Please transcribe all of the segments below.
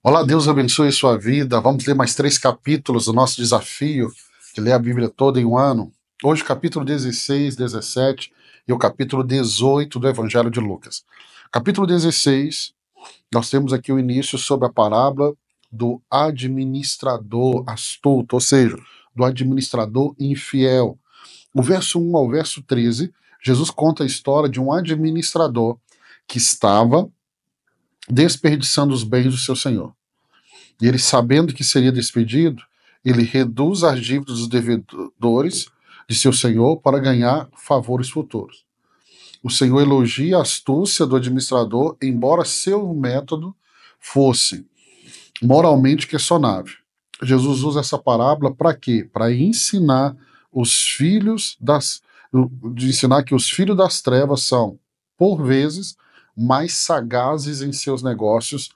Olá, Deus abençoe a sua vida. Vamos ler mais 3 capítulos do nosso desafio de ler a Bíblia toda em um ano. Hoje, capítulo 16, 17 e o capítulo 18 do Evangelho de Lucas. Capítulo 16, nós temos aqui o início sobre a parábola do administrador astuto, ou seja, do administrador infiel. O verso 1 ao verso 13, Jesus conta a história de um administrador que estava desperdiçando os bens do seu senhor. E ele, sabendo que seria despedido, ele reduz as dívidas dos devedores de seu senhor para ganhar favores futuros. O senhor elogia a astúcia do administrador, embora seu método fosse moralmente questionável. Jesus usa essa parábola para quê? Para ensinar os filhos de ensinar que os filhos das trevas são, por vezes, mais sagazes em seus negócios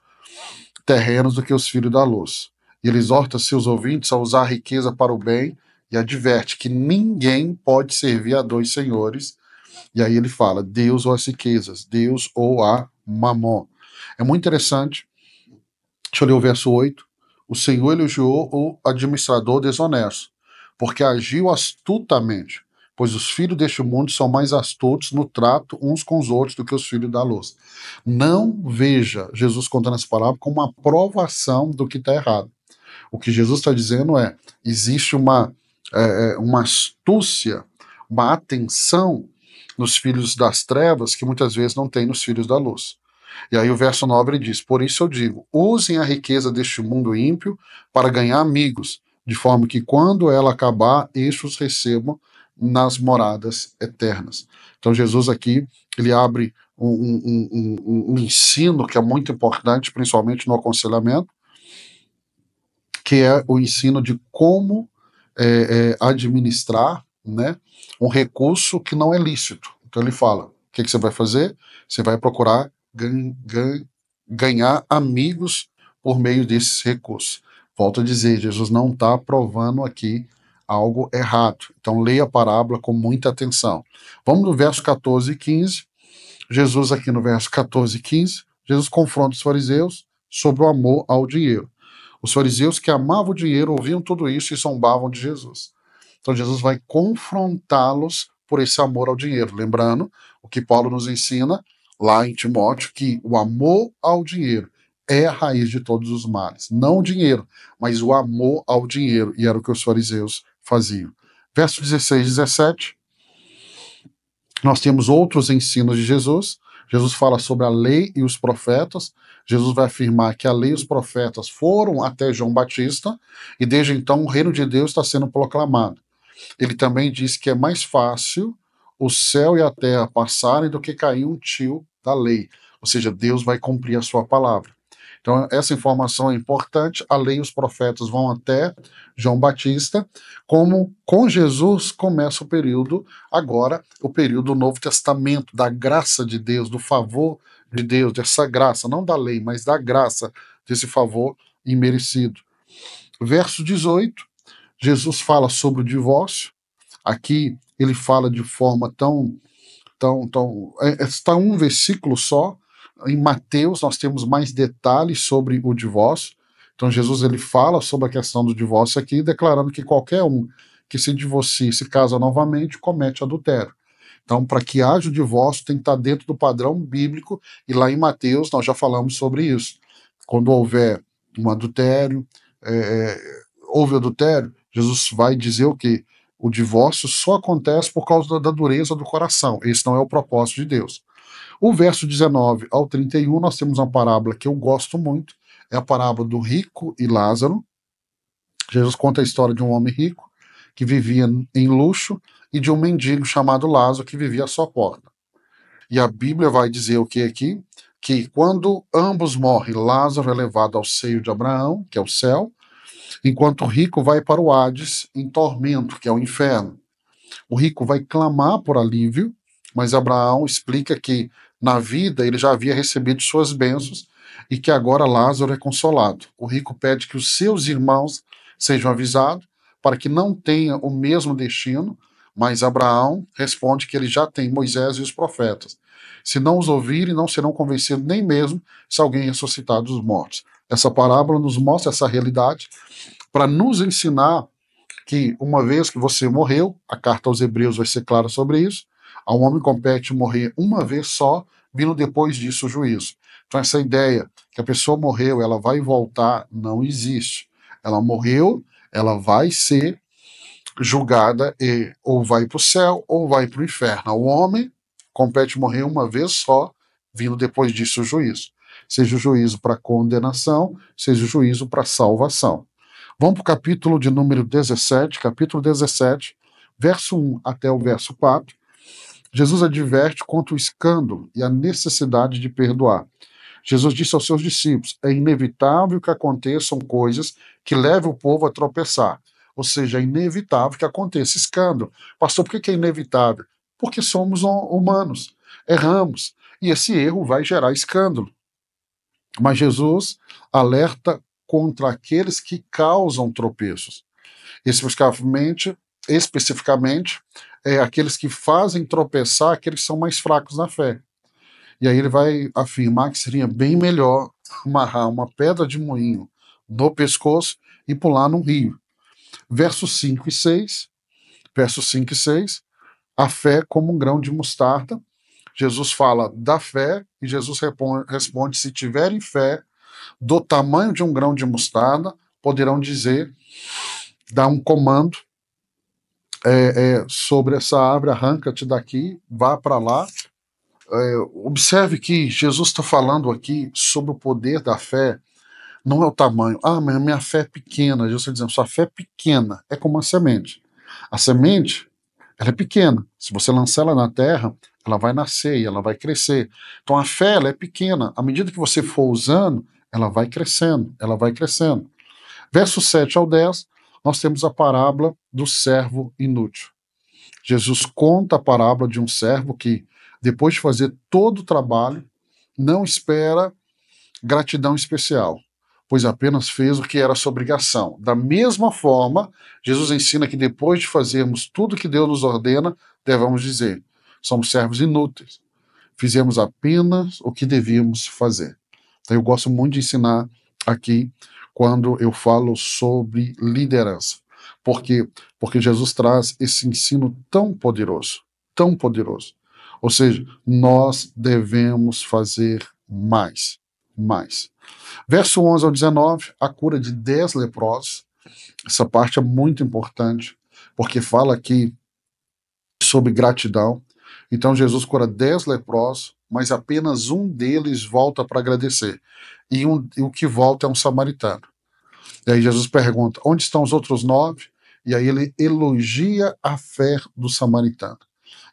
terrenos do que os filhos da luz. E ele exorta seus ouvintes a usar a riqueza para o bem e adverte que ninguém pode servir a dois senhores. E aí ele fala, Deus ou as riquezas, Deus ou a mamon. É muito interessante. Deixa eu ler o verso 8. O Senhor elogiou o administrador desonesto, porque agiu astutamente, pois os filhos deste mundo são mais astutos no trato uns com os outros do que os filhos da luz. Não veja Jesus contando essa palavra como uma provação do que está errado. O que Jesus está dizendo é, existe uma astúcia, uma atenção nos filhos das trevas que muitas vezes não tem nos filhos da luz. E aí o verso 9 ele diz, por isso eu digo, usem a riqueza deste mundo ímpio para ganhar amigos, de forma que quando ela acabar, estes recebam nas moradas eternas. Então Jesus aqui, ele abre um ensino que é muito importante, principalmente no aconselhamento, que é o ensino de como administrar, né, um recurso que não é lícito. Então ele fala, o que você vai fazer? Você vai procurar ganhar amigos por meio desses recursos. Volto a dizer, Jesus não está provando aqui algo errado. Então leia a parábola com muita atenção. Vamos no verso 14 e 15. Jesus aqui no verso 14 e 15, Jesus confronta os fariseus sobre o amor ao dinheiro. Os fariseus que amavam o dinheiro ouviam tudo isso e zombavam de Jesus. Então Jesus vai confrontá-los por esse amor ao dinheiro. Lembrando o que Paulo nos ensina lá em Timóteo, que o amor ao dinheiro é a raiz de todos os males. Não o dinheiro, mas o amor ao dinheiro. E era o que os fariseus faziam. Verso 16 e 17. Nós temos outros ensinos de Jesus. Jesus fala sobre a lei e os profetas. Jesus vai afirmar que a lei e os profetas foram até João Batista e desde então o reino de Deus está sendo proclamado. Ele também diz que é mais fácil o céu e a terra passarem do que cair um tio da lei. Ou seja, Deus vai cumprir a sua palavra. Então, essa informação é importante. A lei e os profetas vão até João Batista. Como com Jesus começa o período, agora, o período do Novo Testamento, da graça de Deus, do favor de Deus, dessa graça, não da lei, mas da graça, desse favor imerecido. Verso 18, Jesus fala sobre o divórcio. Aqui ele fala de forma está um versículo só. Em Mateus nós temos mais detalhes sobre o divórcio. Então Jesus ele fala sobre a questão do divórcio aqui, declarando que qualquer um que se divorcie e se casa novamente comete adultério. Então, para que haja o divórcio, tem que estar dentro do padrão bíblico, e lá em Mateus nós já falamos sobre isso. Quando houver um adultério, houve adultério, Jesus vai dizer o quê? O divórcio só acontece por causa da dureza do coração. Esse não é o propósito de Deus. O verso 19 ao 31, nós temos uma parábola que eu gosto muito, é a parábola do rico e Lázaro. Jesus conta a história de um homem rico que vivia em luxo e de um mendigo chamado Lázaro que vivia à sua porta. E a Bíblia vai dizer o que aqui? Que quando ambos morrem, Lázaro é levado ao seio de Abraão, que é o céu, enquanto o rico vai para o Hades, em tormento, que é o inferno. O rico vai clamar por alívio, mas Abraão explica que na vida ele já havia recebido suas bênçãos e que agora Lázaro é consolado. O rico pede que os seus irmãos sejam avisados para que não tenham o mesmo destino, mas Abraão responde que ele já tem Moisés e os profetas. Se não os ouvirem, não serão convencidos nem mesmo se alguém ressuscitar dos mortos. Essa parábola nos mostra essa realidade para nos ensinar que uma vez que você morreu, a carta aos Hebreus vai ser clara sobre isso, ao homem compete morrer uma vez só, vindo depois disso o juízo. Então essa ideia que a pessoa morreu, ela vai voltar, não existe. Ela morreu, ela vai ser julgada e ou vai para o céu ou vai para o inferno. Ao homem compete morrer uma vez só, vindo depois disso o juízo. Seja o juízo para condenação, seja o juízo para salvação. Vamos para o capítulo de número 17, capítulo 17, verso 1 até o verso 4. Jesus adverte contra o escândalo e a necessidade de perdoar. Jesus disse aos seus discípulos: é inevitável que aconteçam coisas que levem o povo a tropeçar. Ou seja, é inevitável que aconteça escândalo. Pastor, por que é inevitável? Porque somos humanos, erramos, e esse erro vai gerar escândalo. Mas Jesus alerta contra aqueles que causam tropeços. Especificamente aqueles que fazem tropeçar aqueles que são mais fracos na fé. E aí ele vai afirmar que seria bem melhor amarrar uma pedra de moinho no pescoço e pular num rio. Versos 5 e 6, a fé como um grão de mostarda. Jesus fala da fé e Jesus responde: se tiverem fé do tamanho de um grão de mostarda, poderão dizer, dar um comando sobre essa árvore, arranca-te daqui, vá para lá. Observe que Jesus está falando aqui sobre o poder da fé, não é o tamanho. Ah, mas a minha fé é pequena. Jesus está dizendo, sua fé é pequena, é como uma semente. A semente, ela é pequena. Se você lançar ela na terra, ela vai nascer e ela vai crescer. Então a fé, ela é pequena. À medida que você for usando, ela vai crescendo, ela vai crescendo. Versos 7 ao 10, nós temos a parábola do servo inútil. Jesus conta a parábola de um servo que, depois de fazer todo o trabalho, não espera gratidão especial, pois apenas fez o que era sua obrigação. Da mesma forma, Jesus ensina que depois de fazermos tudo que Deus nos ordena, devemos dizer: somos servos inúteis, fizemos apenas o que devíamos fazer. Então, eu gosto muito de ensinar aqui quando eu falo sobre liderança. Por quê? Porque Jesus traz esse ensino tão poderoso, tão poderoso. Ou seja, nós devemos fazer mais, mais. Verso 11 ao 19, a cura de 10 leprosos. Essa parte é muito importante, porque fala aqui sobre gratidão. Então Jesus cura 10 leprosos, mas apenas um deles volta para agradecer. E o que volta é um samaritano. E aí Jesus pergunta, onde estão os outros 9? E aí ele elogia a fé do samaritano.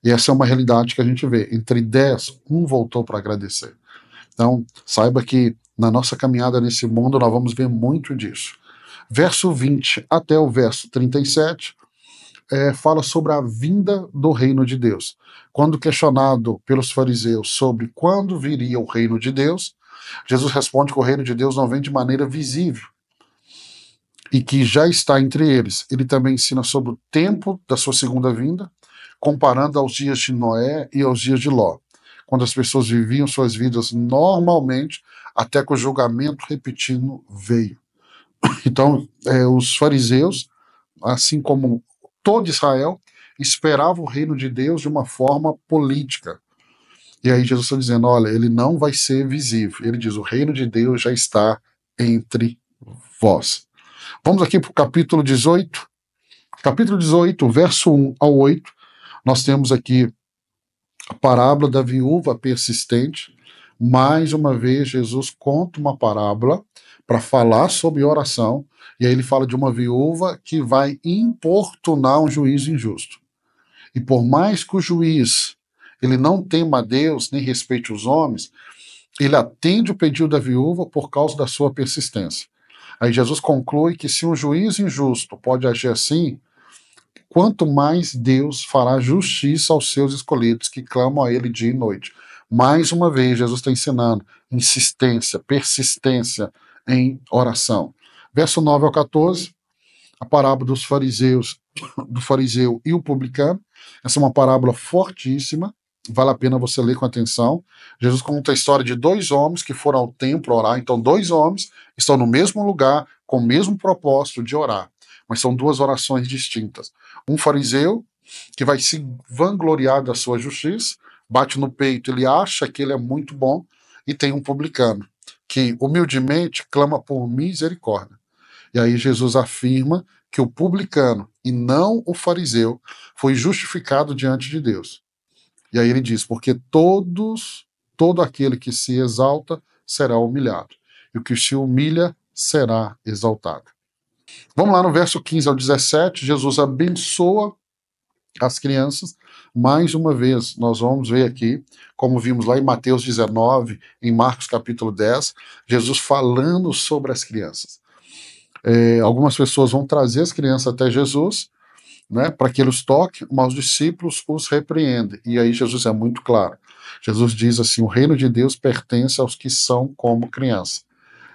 E essa é uma realidade que a gente vê. Entre 10, um voltou para agradecer. Então, saiba que na nossa caminhada nesse mundo nós vamos ver muito disso. Verso 20 até o verso 37 fala sobre a vinda do reino de Deus. Quando questionado pelos fariseus sobre quando viria o reino de Deus, Jesus responde que o reino de Deus não vem de maneira visível e que já está entre eles. Ele também ensina sobre o tempo da sua segunda vinda, comparando aos dias de Noé e aos dias de Ló, quando as pessoas viviam suas vidas normalmente, até que o julgamento repetindo veio. Então, os fariseus, assim como todo Israel, esperavam o reino de Deus de uma forma política. E aí Jesus está dizendo, olha, ele não vai ser visível. Ele diz, o reino de Deus já está entre vós. Vamos aqui para o capítulo 18. Capítulo 18, verso 1 ao 8, nós temos aqui a parábola da viúva persistente. Mais uma vez, Jesus conta uma parábola para falar sobre oração, e aí ele fala de uma viúva que vai importunar um juiz injusto. E por mais que o juiz ele não tema a Deus, nem respeite os homens, ele atende o pedido da viúva por causa da sua persistência. Aí Jesus conclui que se um juiz injusto pode agir assim, quanto mais Deus fará justiça aos seus escolhidos que clamam a ele dia e noite. Mais uma vez, Jesus está ensinando insistência, persistência em oração. Verso 9 ao 14, a parábola dos fariseus, do fariseu e o publicano. Essa é uma parábola fortíssima. vale a pena você ler com atenção. Jesus conta a história de dois homens que foram ao templo orar. Então, dois homens estão no mesmo lugar, com o mesmo propósito de orar, mas são duas orações distintas. Um fariseu, que vai se vangloriar da sua justiça, bate no peito, ele acha que ele é muito bom, e tem um publicano, que humildemente clama por misericórdia. E aí Jesus afirma que o publicano, e não o fariseu, foi justificado diante de Deus. E aí ele diz, porque todo aquele que se exalta será humilhado, e o que se humilha será exaltado. Vamos lá no verso 15 ao 17, Jesus abençoa as crianças. Mais uma vez, nós vamos ver aqui, como vimos lá em Mateus 19, em Marcos capítulo 10, Jesus falando sobre as crianças. Algumas pessoas vão trazer as crianças até Jesus, né, para que eles toquem, mas os discípulos os repreendem. E aí Jesus é muito claro. Jesus diz assim, o reino de Deus pertence aos que são como criança.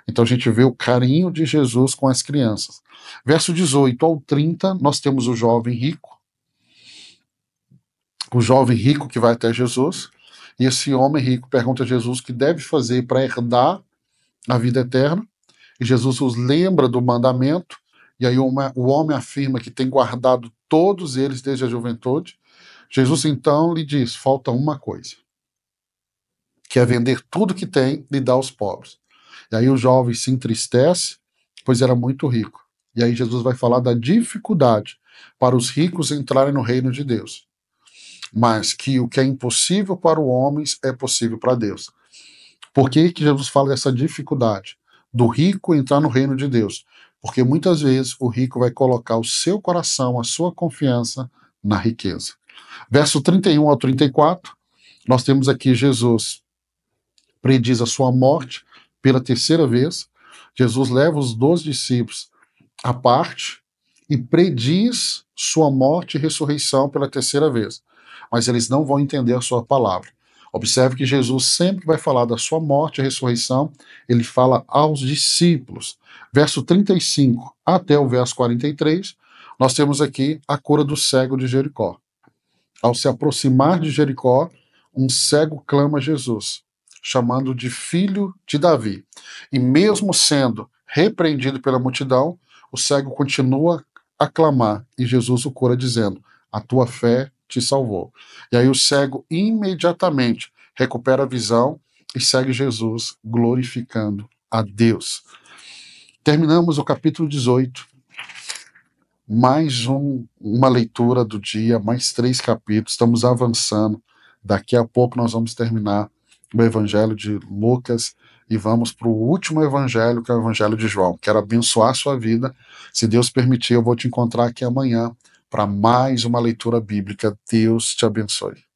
Então a gente vê o carinho de Jesus com as crianças. Verso 18 ao 30, nós temos o jovem rico que vai até Jesus, e esse homem rico pergunta a Jesus o que deve fazer para herdar a vida eterna, e Jesus os lembra do mandamento, e aí o homem afirma que tem guardado todos eles desde a juventude. Jesus então lhe diz, falta uma coisa, que é vender tudo que tem e dar aos pobres. E aí o jovem se entristece, pois era muito rico. E aí Jesus vai falar da dificuldade para os ricos entrarem no reino de Deus, mas que o que é impossível para os homens é possível para Deus. Por que Jesus fala dessa dificuldade do rico entrar no reino de Deus? Porque muitas vezes o rico vai colocar o seu coração, a sua confiança na riqueza. Verso 31 ao 34, nós temos aqui Jesus prediz a sua morte pela terceira vez. Jesus leva os 12 discípulos à parte e prediz sua morte e ressurreição pela terceira vez. Mas eles não vão entender a sua palavra. Observe que Jesus sempre vai falar da sua morte e ressurreição, ele fala aos discípulos. Verso 35 até o verso 43, nós temos aqui a cura do cego de Jericó. Ao se aproximar de Jericó, um cego clama a Jesus, chamando de filho de Davi. E mesmo sendo repreendido pela multidão, o cego continua a clamar, e Jesus o cura dizendo, a tua fé te salvou. E aí o cego imediatamente recupera a visão e segue Jesus, glorificando a Deus. Terminamos o capítulo 18. Mais uma leitura do dia, mais 3 capítulos, estamos avançando. Daqui a pouco nós vamos terminar o Evangelho de Lucas e vamos para o último evangelho, que é o Evangelho de João. Quero abençoar a sua vida. Se Deus permitir, eu vou te encontrar aqui amanhã para mais uma leitura bíblica. Deus te abençoe.